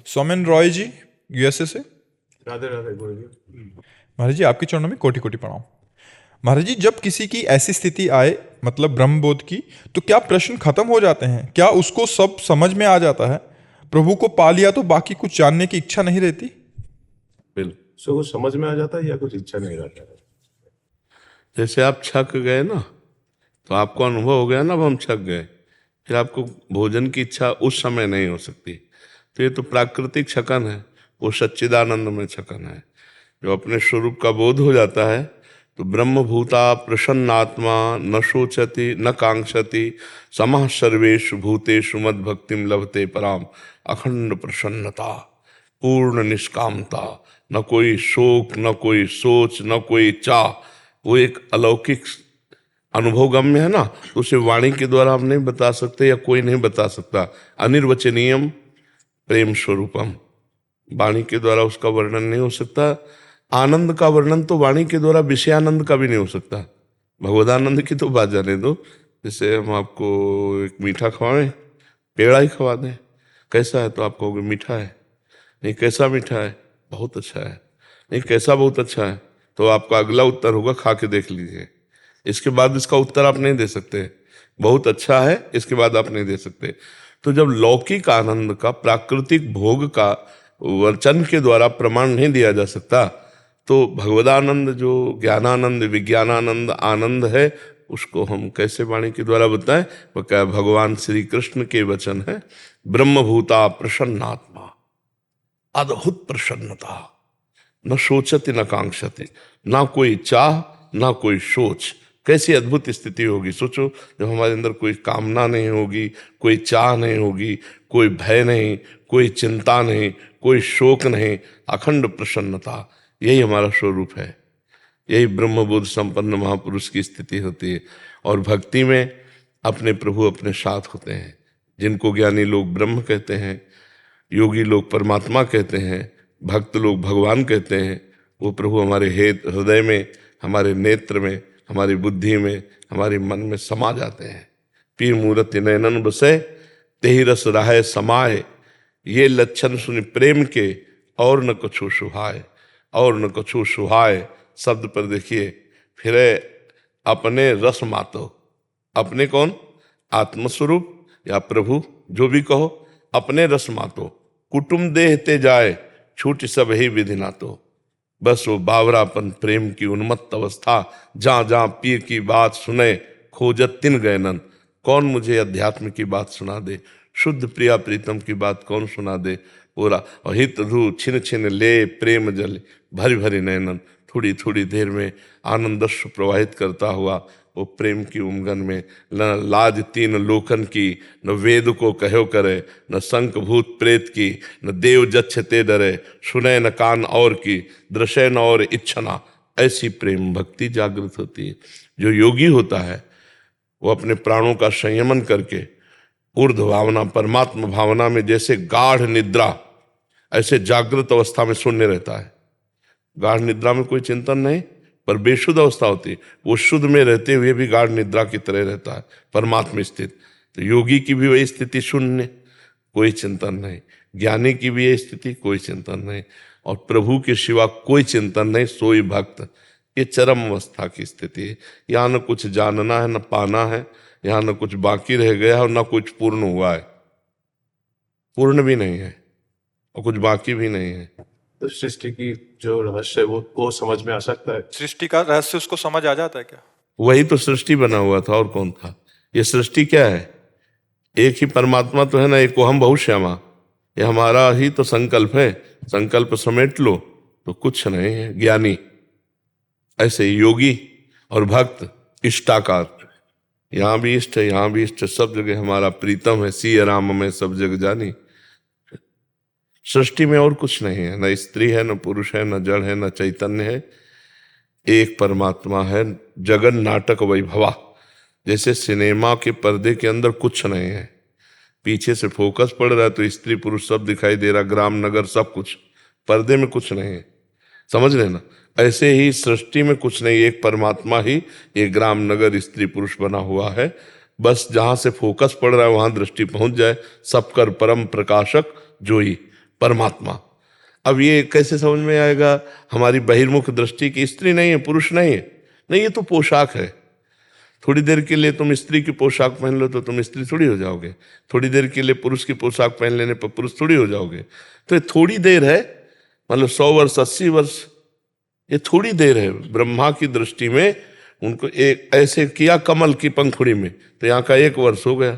सौमेन रॉय जी, USA से। राधे राधे गुरु जी। महाराज जी, आपके चरणों में कोटि कोटि प्रणाम। महाराज जी, जब किसी की ऐसी स्थिति आए, मतलब ब्रह्मबोध की, तो क्या प्रश्न खत्म हो जाते हैं? क्या उसको सब समझ में आ जाता है? प्रभु को पा लिया तो बाकी कुछ जानने की इच्छा नहीं रहती? बिल्कुल, सो कुछ समझ में आ जाता है या कुछ इच्छा नहीं रहता है। जैसे आप छक गए ना, तो आपको अनुभव हो गया ना, अब हम छक गए, फिर आपको भोजन की इच्छा उस समय नहीं हो सकती। तो ये तो प्राकृतिक छकन है, वो सच्चिदानंद में छकन है। जो अपने स्वरूप का बोध हो जाता है तो ब्रह्मभूता प्रसन्नात्मा न शोचति न कांक्षति समः सर्वेषु भूतेषु मद भक्तिम लभते पराम। अखंड प्रसन्नता, पूर्ण निष्कामता, न कोई शोक, न कोई सोच, न कोई चाह, वो एक अलौकिक अनुभव गम्य है ना। तो उसे वाणी के द्वारा हम नहीं बता सकते या कोई नहीं बता सकता। अनिर्वचनीयम प्रेम स्वरूपम, वाणी के द्वारा उसका वर्णन नहीं हो सकता। आनंद का वर्णन तो वाणी के द्वारा विषयानंद का भी नहीं हो सकता। भगवदानंद की तो बात जाने दो। जैसे हम आपको एक मीठा खवाएं, पेड़ा ही खवा दें, कैसा है तो आप कहोगे मीठा है। नहीं, कैसा मीठा है? बहुत अच्छा है। नहीं, कैसा बहुत अच्छा है? तो आपका अगला उत्तर होगा खा के देख लीजिए। इसके बाद इसका उत्तर आप नहीं दे सकते। बहुत अच्छा है, इसके बाद आप नहीं दे सकते। तो जब लौकिक आनंद का, प्राकृतिक भोग का वचन के द्वारा प्रमाण नहीं दिया जा सकता, तो भगवदानंद जो ज्ञानानंद, विज्ञानानंद आनंद है, उसको हम कैसे वाणी के द्वारा बताएं? वो क्या भगवान श्री कृष्ण के वचन है, ब्रह्मभूता प्रसन्नात्मा, अद्भुत प्रसन्नता, न सोचति न कांक्षति, ना कोई चाह ना कोई सोच। कैसी अद्भुत स्थिति होगी, सोचो। जब हमारे अंदर कोई कामना नहीं होगी, कोई चाह नहीं होगी, कोई भय नहीं, कोई चिंता नहीं, कोई शोक नहीं, अखंड प्रसन्नता, यही हमारा स्वरूप है। यही ब्रह्मबोध संपन्न महापुरुष की स्थिति होती है। और भक्ति में अपने प्रभु अपने साथ होते हैं, जिनको ज्ञानी लोग ब्रह्म कहते हैं, योगी लोग परमात्मा कहते हैं, भक्त लोग भगवान कहते हैं। वो प्रभु हमारे हृदय में, हमारे नेत्र में, हमारी बुद्धि में, हमारे मन में समा जाते हैं। पी मूरति नयनन बसे तेहि रस राहे समाए, ये लक्षण सुन प्रेम के और न कछु सुहाए, और न कछु सुहाए शब्द पर देखिए, फिर अपने रस मातो। अपने कौन? आत्मस्वरूप या प्रभु, जो भी कहो। अपने रस मातो, कुटुंब देहते जाए छूट सब ही विधि ना। तो बस वो बावरापन प्रेम की उन्मत्त अवस्था, जहां जहां पीर की बात सुने खोजत तिन गैनन। कौन मुझे अध्यात्म की बात सुना दे, शुद्ध प्रिया प्रीतम की बात कौन सुना दे। पूरा और हित धू छिन छिन ले प्रेम जल भरी भरी नैनन। थोड़ी थोड़ी देर में आनंदस्व प्रवाहित करता हुआ वो प्रेम की उमगन में, न लाज तीन लोकन की, न वेद को कहो करे, न शंख भूत प्रेत की, न देव जच्छ ते डरे, सुने न कान और की, दृश्य न और इच्छना। ऐसी प्रेम भक्ति जागृत होती है। जो योगी होता है वो अपने प्राणों का संयमन करके ऊर्ध्व भावना, परमात्मा भावना में, जैसे गाढ़ निद्रा, ऐसे जागृत अवस्था में शून्य रहता है। गाढ़ निद्रा में कोई चिंतन नहीं, पर बेशुद्ध अवस्था होती है। वो शुद्ध में रहते हुए भी गाढ़ निद्रा की तरह रहता है, परमात्मा स्थित। तो योगी की भी वही स्थिति, शून्य, कोई चिंतन नहीं। ज्ञानी की भी यही स्थिति, कोई चिंतन नहीं। और प्रभु के सिवा कोई चिंतन नहीं, सोई भक्त। ये चरम अवस्था की स्थिति है। यहाँ न कुछ जानना है न पाना है, यहाँ न कुछ बाकी रह गया है और न कुछ पूर्ण हुआ है। पूर्ण भी नहीं है और कुछ बाकी भी नहीं है। तो सृष्टि की जो रहस्य है वो समझ में आ सकता है। सृष्टि का रहस्य उसको समझ आ जाता है क्या? वही तो सृष्टि बना हुआ था, और कौन था? ये सृष्टि क्या है? एक ही परमात्मा तो है ना, एक को हम बहुश्यामा। ये हमारा ही तो संकल्प है। संकल्प समेट लो तो कुछ नहीं है। ज्ञानी ऐसे योगी और भक्त इष्टाकार, यहाँ भी इष्ट है, यहाँ भी इष्ट है, सब जगह हमारा प्रीतम है। सिय राम में सब जग जानी। सृष्टि में और कुछ नहीं है, न स्त्री है, न पुरुष है, न जड़ है, न चैतन्य है। एक परमात्मा है। जगन नाटक वैभवा, जैसे सिनेमा के पर्दे के अंदर कुछ नहीं है, पीछे से फोकस पड़ रहा है तो स्त्री पुरुष सब दिखाई दे रहा, ग्राम नगर सब कुछ, पर्दे में कुछ नहीं है। समझ रहे ना? ऐसे ही सृष्टि में कुछ नहीं, एक परमात्मा ही ये ग्राम नगर स्त्री पुरुष बना हुआ है। बस जहां से फोकस पड़ रहा है वहां दृष्टि पहुंच जाए। सबकर परम प्रकाशक जोई, परमात्मा। अब ये कैसे समझ में आएगा? हमारी बहिर्मुख दृष्टि की स्त्री नहीं है, पुरुष नहीं है, नहीं, ये तो पोशाक है। थोड़ी देर के लिए तुम स्त्री की पोशाक पहन लो तो तुम स्त्री थोड़ी हो जाओगे, थोड़ी देर के लिए पुरुष की पोशाक पहन लेने पर पुरुष थोड़ी हो जाओगे। तो ये थोड़ी देर है, मतलब 100 वर्ष 80 वर्ष, ये थोड़ी देर है। ब्रह्मा की दृष्टि में उनको एक ऐसे किया कमल की पंखुड़ी में, तो यहाँ का 1 वर्ष हो गया।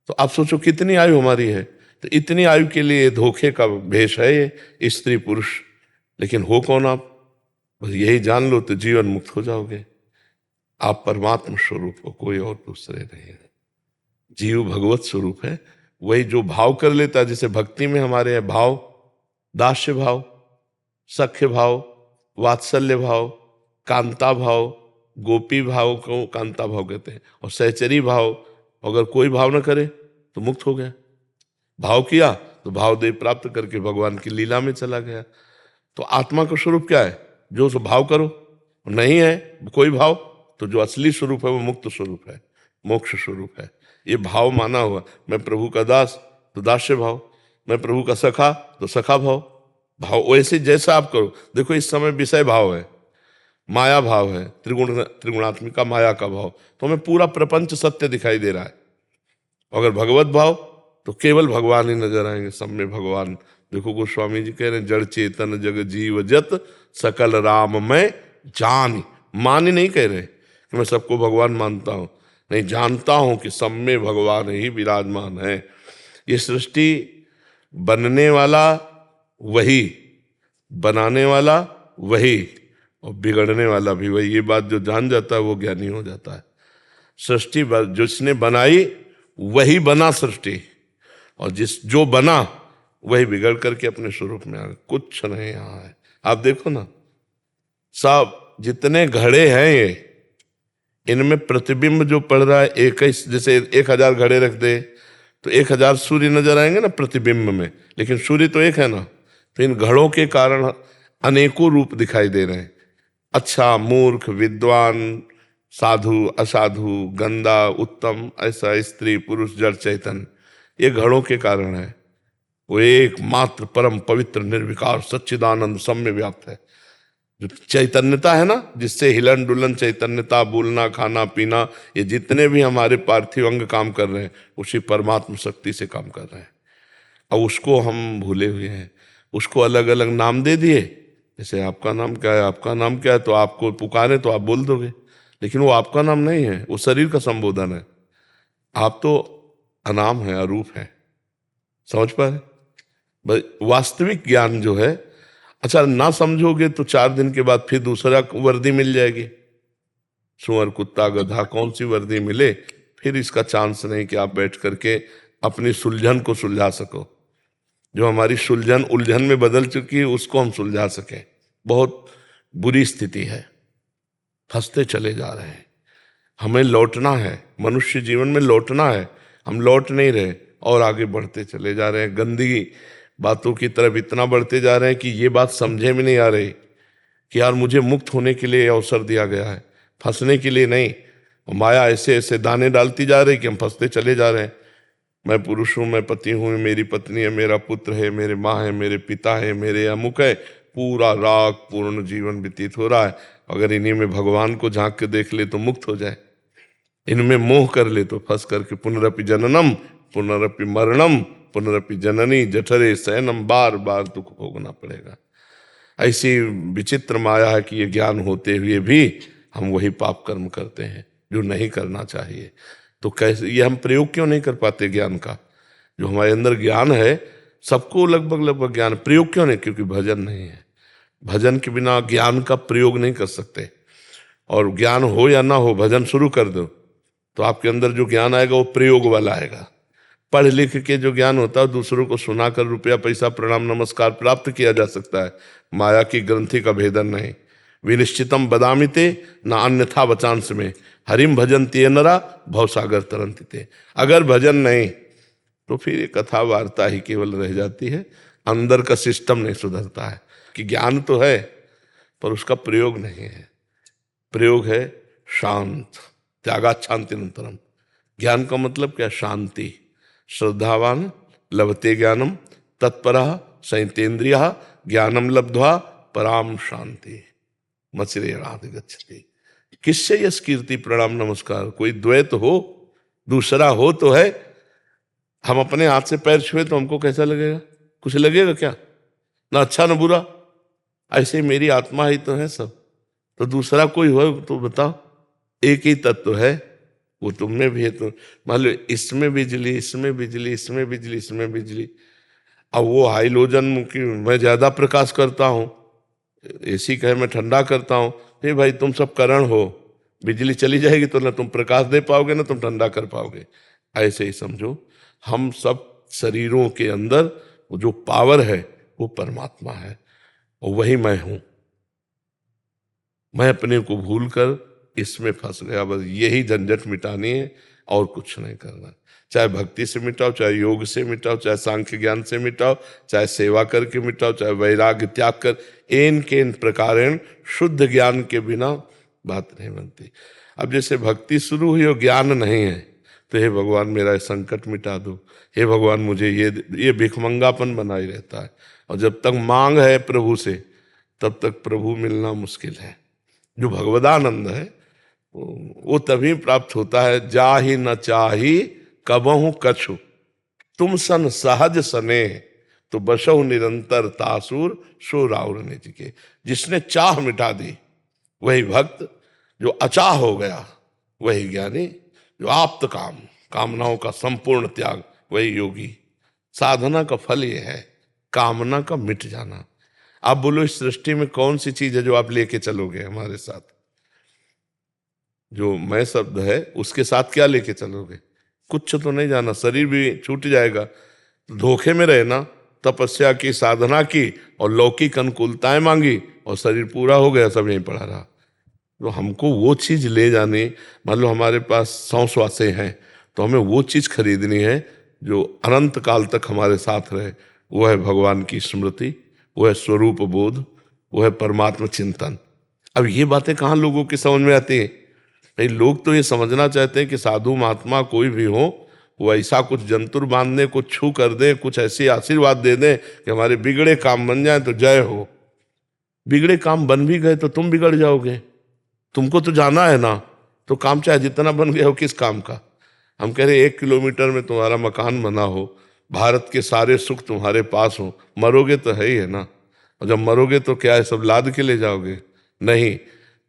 तो आप सोचो कितनी आयु हमारी है। तो इतनी आयु के लिए धोखे का भेष है ये स्त्री पुरुष। लेकिन हो कौन आप? बस यही जान लो तो जीवन मुक्त हो जाओगे। आप परमात्मा स्वरूप हो, कोई और दूसरे नहीं है। जीव भगवत स्वरूप है। वही जो भाव कर लेता है, जैसे भक्ति में हमारे यहाँ भाव, दास्य भाव, सख्य भाव, वात्सल्य भाव, कांता भाव, गोपी भाव को कांता भाव कहते हैं, और सहचरी भाव। अगर कोई भाव न करे तो मुक्त हो गया। भाव किया तो भाव देव प्राप्त करके भगवान की लीला में चला गया। तो आत्मा का स्वरूप क्या है? जो सो भाव करो। नहीं है कोई भाव तो जो असली स्वरूप है वो मुक्त स्वरूप है, मोक्ष स्वरूप है। ये भाव माना हुआ। मैं प्रभु का दास तो दास्य भाव, मैं प्रभु का सखा तो सखा भाव। भाव वैसे जैसा आप करो। देखो इस समय विषय भाव है, माया भाव है, त्रिगुणात्मिका माया का भाव, तो हमें पूरा प्रपंच सत्य दिखाई दे रहा है। अगर भगवत भाव तो केवल भगवान ही नजर आएंगे, सब में भगवान। देखो गोस्वामी जी कह रहे हैं, जड़ चेतन जग जीव जत सकल राम में जान। मान ही नहीं कह रहे कि मैं सबको भगवान मानता हूं, नहीं, जानता हूं कि सब में भगवान ही विराजमान है। ये सृष्टि बनने वाला वही, बनाने वाला वही, और बिगड़ने वाला भी वही। ये बात जो जान जाता है वो ज्ञानी हो जाता है। सृष्टि जिसने बनाई वही बना सृष्टि, और जो बना वही बिगड़ करके अपने स्वरूप में आ गया। कुछ नहीं यहाँ है। आप देखो ना, सब जितने घड़े हैं ये, इनमें प्रतिबिंब जो पड़ रहा है एक ही। जैसे 1000 घड़े रख दे तो 1000 सूर्य नजर आएंगे ना प्रतिबिंब में, लेकिन सूर्य तो एक है ना। तो इन घड़ों के कारण अनेकों रूप दिखाई दे रहे हैं। अच्छा, मूर्ख, विद्वान, साधु, असाधु, गंदा, उत्तम, ऐसा, स्त्री, पुरुष, जड़, चैतन्य, ये घड़ों के कारण है। वो एकमात्र परम पवित्र निर्विकार सच्चिदानंद सब में व्याप्त है। जो चैतन्यता है ना, जिससे हिलन डुलन चैतन्यता, बोलना, खाना, पीना, ये जितने भी हमारे पार्थिव अंग काम कर रहे हैं, उसी परमात्मा शक्ति से काम कर रहे हैं। अब उसको हम भूले हुए हैं, उसको अलग अलग नाम दे दिए। जैसे आपका नाम क्या है, आपका नाम क्या है, तो आपको पुकारे तो आप बोल दोगे, लेकिन वो आपका नाम नहीं है, वो शरीर का संबोधन है। आप तो अनाम है, अरूप है। समझ पा रहे? वास्तविक ज्ञान जो है, अच्छा ना समझोगे तो 4 दिन के बाद फिर दूसरा वर्दी मिल जाएगी। सुअर, कुत्ता, गधा, कौन सी वर्दी मिले, फिर इसका चांस नहीं कि आप बैठ करके अपनी सुलझन को सुलझा सको। जो हमारी सुलझन उलझन में बदल चुकी है उसको हम सुलझा सकें। बहुत बुरी स्थिति है, फंसते चले जा रहे हैं। हमें लौटना है, मनुष्य जीवन में लौटना है। हम लौट नहीं रहे और आगे बढ़ते चले जा रहे हैं। गंदी बातों की तरफ इतना बढ़ते जा रहे हैं कि ये बात समझे में नहीं आ रही कि यार मुझे मुक्त होने के लिए अवसर दिया गया है, फंसने के लिए नहीं। माया ऐसे ऐसे दाने डालती जा रही कि हम फंसते चले जा रहे हैं। मैं पुरुष हूँ, मैं पति हूँ, मेरी पत्नी है, मेरा पुत्र है, मेरे माँ है, मेरे पिता है, मेरे अमुक है, पूरा राग पूर्ण जीवन व्यतीत हो रहा है। अगर इन्हीं में भगवान को झांक के देख ले तो मुक्त हो जाए, इनमें मोह कर ले तो फंस करके पुनरपि जननम पुनरपि मरणम पुनरपि जननी जठरे शयनम, बार बार दुख भोगना पड़ेगा। ऐसी विचित्र माया है कि ये ज्ञान होते हुए भी हम वही पाप कर्म करते हैं जो नहीं करना चाहिए। तो कैसे ये हम प्रयोग क्यों नहीं कर पाते ज्ञान का? जो हमारे अंदर ज्ञान है, सबको लगभग ज्ञान, प्रयोग क्यों नहीं? क्योंकि भजन नहीं है। भजन के बिना ज्ञान का प्रयोग नहीं कर सकते। और ज्ञान हो या ना हो, भजन शुरू कर दो तो आपके अंदर जो ज्ञान आएगा वो प्रयोग वाला आएगा। पढ़ लिख के जो ज्ञान होता है दूसरों को सुनाकर रुपया पैसा प्रणाम नमस्कार प्राप्त किया जा सकता है, माया की ग्रंथि का भेदन नहीं। विनिश्चितम बदामिते न अन्यथा वचांस में, हरिम भजन्ति नरा भवसागर तरंतिते। अगर भजन नहीं तो फिर ये कथा वार्ता ही केवल रह जाती है, अंदर का सिस्टम नहीं सुधरता है। कि ज्ञान तो है पर उसका प्रयोग नहीं है। प्रयोग है शांत, त्यागात् शांतिनंतरम। ज्ञान का मतलब क्या? शांति। श्रद्धावान लभते ज्ञानम तत्परः संयतेन्द्रिय ज्ञानम लब्ध्वा पराम शांति मचरे राध गच्छति। किससे यश कीर्ति प्रणाम नमस्कार? कोई द्वैत हो, दूसरा हो तो है। हम अपने हाथ से पैर छुए तो हमको कैसा लगेगा? कुछ लगेगा क्या? ना अच्छा ना बुरा। ऐसे मेरी आत्मा ही तो है सब, तो दूसरा कोई हो तो बताओ। एक ही तत्व है, वो तुम में भी है। तो मान लो इसमें बिजली, इसमें बिजली, इसमें बिजली, इसमें बिजली। अब वो हाइलोजन की मैं ज्यादा प्रकाश करता हूँ, एसी कहे मैं ठंडा करता हूँ, नहीं भाई तुम सब करण हो, बिजली चली जाएगी तो ना तुम प्रकाश दे पाओगे ना तुम ठंडा कर पाओगे। ऐसे ही समझो, हम सब शरीरों के अंदर वो जो पावर है वो परमात्मा है और वही मैं हूं। मैं अपने को भूलकर इसमें फंस गया, बस यही झंझट मिटानी है और कुछ नहीं करना। चाहे भक्ति से मिटाओ, चाहे योग से मिटाओ, चाहे सांख्य ज्ञान से मिटाओ, चाहे सेवा करके मिटाओ, चाहे वैराग्य त्याग कर, एन के इन प्रकारेण शुद्ध ज्ञान के बिना बात नहीं बनती। अब जैसे भक्ति शुरू हुई और ज्ञान नहीं है तो हे भगवान मेरा संकट मिटा दो, हे भगवान मुझे ये भिखमंगापन बना ही रहता है। और जब तक मांग है प्रभु से तब तक प्रभु मिलना मुश्किल है। जो भगवदानंद है वो तभी प्राप्त होता है, जाहि न चाही कबहु कछु, तुम सन सहज सने, तो बसहु निरंतर तासुर सो राउर निज के। जिसने चाह मिटा दी वही भक्त, जो अचाह हो गया वही ज्ञानी, जो आप्त काम, कामनाओं का संपूर्ण त्याग वही योगी। साधना का फल ये है कामना का मिट जाना। आप बोलो इस सृष्टि में कौन सी चीज है जो आप लेके चलोगे हमारे साथ? जो मैं शब्द है उसके साथ क्या लेके चलोगे? कुछ तो नहीं जाना, शरीर भी छूट जाएगा। धोखे में रहे ना, तपस्या की, साधना की और लौकिक अनुकूलताएं मांगी और शरीर पूरा हो गया, सब यहीं पड़ा रहा। तो हमको वो चीज ले जानी, मान लो हमारे पास 100 श्वासें हैं तो हमें वो चीज खरीदनी है जो अनंत काल तक हमारे साथ रहे। वो है भगवान की स्मृति, वो है स्वरूप बोध, वो है परमात्मा चिंतन। अब ये बातें कहाँ लोगों की समझ में आती हैं? भाई लोग तो ये समझना चाहते हैं कि साधु महात्मा कोई भी हो वो ऐसा कुछ जंतुर बांधने, कुछ छू कर दे, कुछ ऐसे आशीर्वाद दे दें कि हमारे बिगड़े काम बन जाए तो जय हो। बिगड़े काम बन भी गए तो तुम बिगड़ जाओगे, तुमको तो जाना है ना। तो काम चाहे जितना बन गया हो, किस काम का? हम कह रहे 1 किलोमीटर में तुम्हारा मकान बना हो, भारत के सारे सुख तुम्हारे पास हो, मरोगे तो है ही है ना। और जब मरोगे तो क्या है, सब लाद के ले जाओगे? नहीं।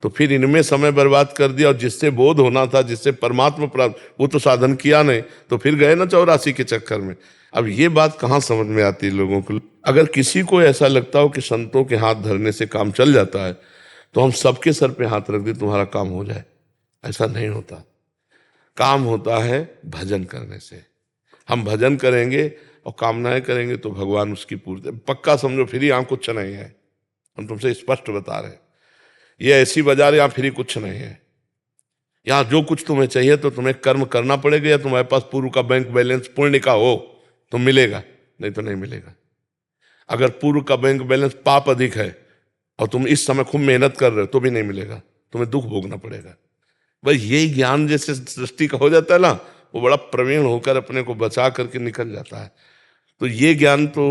तो फिर इनमें समय बर्बाद कर दिया और जिससे बोध होना था, जिससे परमात्मा प्राप्त, वो तो साधन किया नहीं, तो फिर गए ना 84 के चक्कर में। अब ये बात कहाँ समझ में आती है लोगों को? अगर किसी को ऐसा लगता हो कि संतों के हाथ धरने से काम चल जाता है तो हम सबके सर पे हाथ रख दे तुम्हारा काम हो जाए, ऐसा नहीं होता। काम होता है भजन करने से। हम भजन करेंगे और कामनाएं करेंगे तो भगवान उसकी पूर्ति। पक्का समझो फ्री यहाँ कुछ नहीं है, हम तुमसे स्पष्ट बता रहे हैं। ये ऐसी बाजार यहाँ फ्री कुछ नहीं है। यहाँ जो कुछ तुम्हें चाहिए तो तुम्हें कर्म करना पड़ेगा, या तुम्हारे पास पूर्व का बैंक बैलेंस पुण्य का हो तो मिलेगा, नहीं तो नहीं मिलेगा। अगर पूर्व का बैंक बैलेंस पाप अधिक है और तुम इस समय खूब मेहनत कर रहे हो तो भी नहीं मिलेगा, तुम्हें दुख भोगना पड़ेगा। भाई यही ज्ञान जैसे सृष्टि का हो जाता है ना, वो बड़ा प्रवीण होकर अपने को बचा करके निकल जाता है। तो ये ज्ञान तो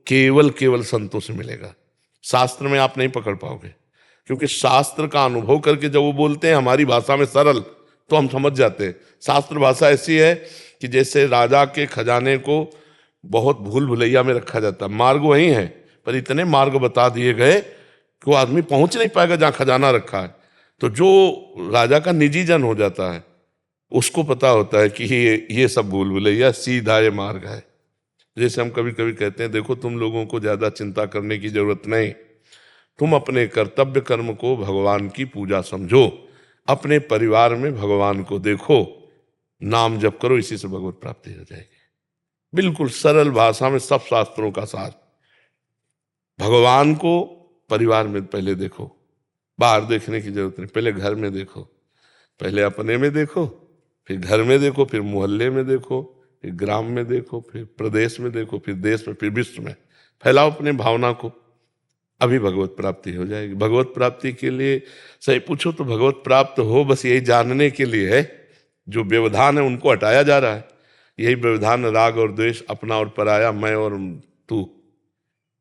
केवल संतों से मिलेगा, शास्त्र में आप नहीं पकड़ पाओगे। क्योंकि शास्त्र का अनुभव करके जब वो बोलते हैं हमारी भाषा में सरल, तो हम समझ जाते हैं। शास्त्र भाषा ऐसी है कि जैसे राजा के खजाने को बहुत भूल भुलैया में रखा जाता है। मार्ग वही है पर इतने मार्ग बता दिए गए कि वो आदमी पहुंच नहीं पाएगा जहां खजाना रखा है। तो जो राजा का निजी जन हो जाता है उसको पता होता है कि ये सब भूल भुलैया, सीधा ये मार्ग है। जैसे हम कभी कभी कहते हैं, देखो तुम लोगों को ज्यादा चिंता करने की जरूरत नहीं, तुम अपने कर्तव्य कर्म को भगवान की पूजा समझो, अपने परिवार में भगवान को देखो, नाम जप करो, इसी से भगवत प्राप्ति हो जाएगी। बिल्कुल सरल भाषा में सब शास्त्रों का सार। भगवान को परिवार में पहले देखो, बाहर देखने की जरूरत नहीं, पहले घर में देखो, पहले अपने में देखो, फिर घर में देखो, फिर मोहल्ले में देखो, फिर ग्राम में देखो, फिर प्रदेश में देखो, फिर देश में, फिर विश्व में फैलाओ अपने भावना को। अभी भगवत प्राप्ति हो जाएगी। भगवत प्राप्ति के लिए सही पूछो तो भगवत प्राप्त हो बस यही जानने के लिए है। जो व्यवधान है उनको हटाया जा रहा है। यही व्यवधान राग और द्वेष, अपना और पराया, मैं और तू,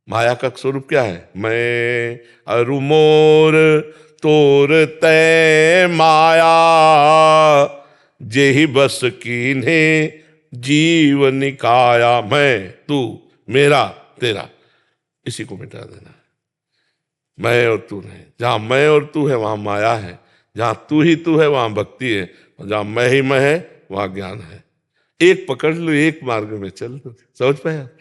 माया का स्वरूप क्या है? मैं अरु मोर तोर तै माया, जेहि बस कीन्हे जीव निकाया। मैं, तू, मेरा, तेरा, इसी को मिटा देना है। मैं और तू नहीं। जहां मैं और तू है वहां माया है, जहां तू ही तू है वहां भक्ति है, और जहां मैं ही मैं है वहां ज्ञान है। एक पकड़ लो, एक मार्ग में चल लो। समझ पाए आप?